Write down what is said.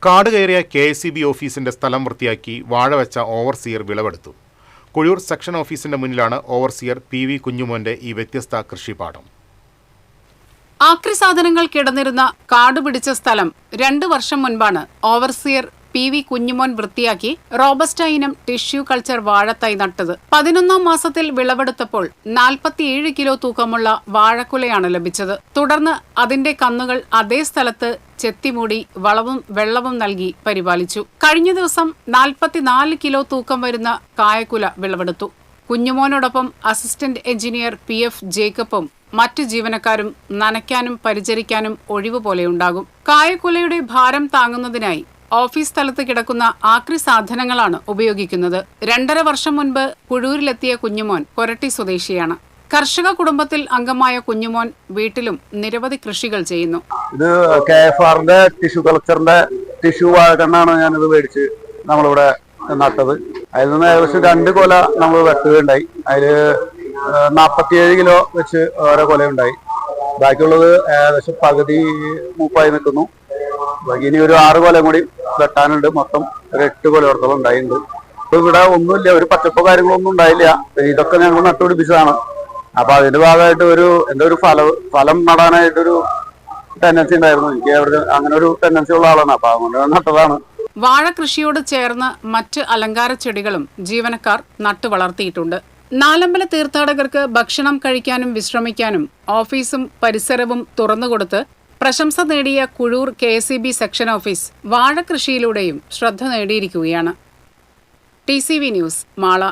കാട് കയറിയ KSEB ഓഫീസിന്റെ സ്ഥലം വൃത്തിയാക്കി വാഴ വെച്ച ഓവർസിയർ വിളവെടുത്തു. കുഴൂർ സെക്ഷൻ ഓഫീസിന്റെ മുന്നിലാണ് ഓവർസിയർ PV കുഞ്ഞുമോന്റെ ഈ വ്യത്യസ്ത കൃഷിപാഠം. ആക്രി സാധനങ്ങൾ കിടന്നിരുന്ന കാട് പിടിച്ച സ്ഥലം 2 വർഷം മുൻപാണ് ഓവർസിയർ PV കുഞ്ഞുമോൻ വൃത്തിയാക്കി റോബസ്റ്റ ഇനം ടിഷ്യൂ കൾച്ചർ വാഴത്തൈ നട്ടത്. 11ാം മാസത്തിൽ വിളവെടുത്തപ്പോൾ 47 കിലോ തൂക്കമുള്ള വാഴക്കുലയാണ് ലഭിച്ചത്. തുടർന്ന് അതിന്റെ കന്നുകൾ അതേ സ്ഥലത്ത് ചെത്തിമൂടി വളവും വെള്ളവും നൽകി പരിപാലിച്ചു. കഴിഞ്ഞ ദിവസം 44 കിലോ തൂക്കം വരുന്ന കായക്കുല വിളവെടുത്തു. കുഞ്ഞുമോനോടൊപ്പം അസിസ്റ്റന്റ് എഞ്ചിനീയർ PF ജേക്കബും മറ്റു ജീവനക്കാരും നനയ്ക്കാനും പരിചരിക്കാനും ഒഴിവ് പോലെയുണ്ടാകും. കായക്കുലയുടെ ഭാരം താങ്ങുന്നതിനായി ഓഫീസ് സ്ഥലത്ത് കിടക്കുന്ന ആക്രി സാധനങ്ങളാണ് ഉപയോഗിക്കുന്നത്. 2.5 വർഷം മുൻപ് കുഴൂരിലെത്തിയ കുഞ്ഞുമോൻ കൊരട്ടി സ്വദേശിയാണ്. കർഷക കുടുംബത്തിൽ അംഗമായ കുഞ്ഞുമോൻ വീട്ടിലും നിരവധി കൃഷികൾ ചെയ്യുന്നു. ഇത് KFRന്റെ ടിഷ്യൂ കൾച്ചറിന്റെ ടിഷ്യൂ വാഴക്കണ്ണാണ് ഞാനിത് മേടിച്ച് നമ്മളിവിടെ നട്ടത്. അതിൽ നിന്ന് ഏകദേശം 2 കൊല നമ്മൾ വെട്ടുകയുണ്ടായി. അതിൽ 47 കിലോ വെച്ച് ഓരോ കൊലയുണ്ടായി. ബാക്കിയുള്ളത് ഏകദേശം പകുതി മൂപ്പായി നിൽക്കുന്നു. ഇനി ഒരു 6 കൊലം കൂടി വെട്ടാനുണ്ട്. മൊത്തം ഒരു 8 കൊലയോടത്തോളം ഉണ്ടായിട്ടുണ്ട്. ഇപ്പൊ ഇവിടെ ഒന്നുമില്ല, ഒരു പച്ചപ്പോ കാര്യങ്ങളൊന്നും ഉണ്ടായില്ല. ഇതൊക്കെ ഞങ്ങൾ നട്ടുപിടിപ്പിച്ചതാണ്. അപ്പൊ അതിന്റെ ഭാഗമായിട്ട് എന്റെ ഒരു ഫലം നടാനായിട്ടൊരു ടെൻഡൻസി ഉണ്ടായിരുന്നു. എനിക്ക് അവിടെ അങ്ങനെ ഒരു ടെൻഡൻസി ഉള്ള ആളാണ്. അപ്പൊ അതുകൊണ്ട് നട്ടതാണ്. വാഴ കൃഷിയോട് ചേർന്ന് മറ്റ് അലങ്കാര ചെടികളും ജീവനക്കാർ നട്ടു വളർത്തിയിട്ടുണ്ട്. നാലമ്പല തീർത്ഥാടകർക്ക് ഭക്ഷണം കഴിക്കാനും വിശ്രമിക്കാനും ഓഫീസും പരിസരവും തുറന്നുകൊടുത്ത് പ്രശംസ നേടിയ കുഴൂർ KSEB സെക്ഷൻ ഓഫീസ് വാഴ കൃഷിയിലൂടെയും ശ്രദ്ധ നേടിയിരിക്കുകയാണ്. TCV news, Mala.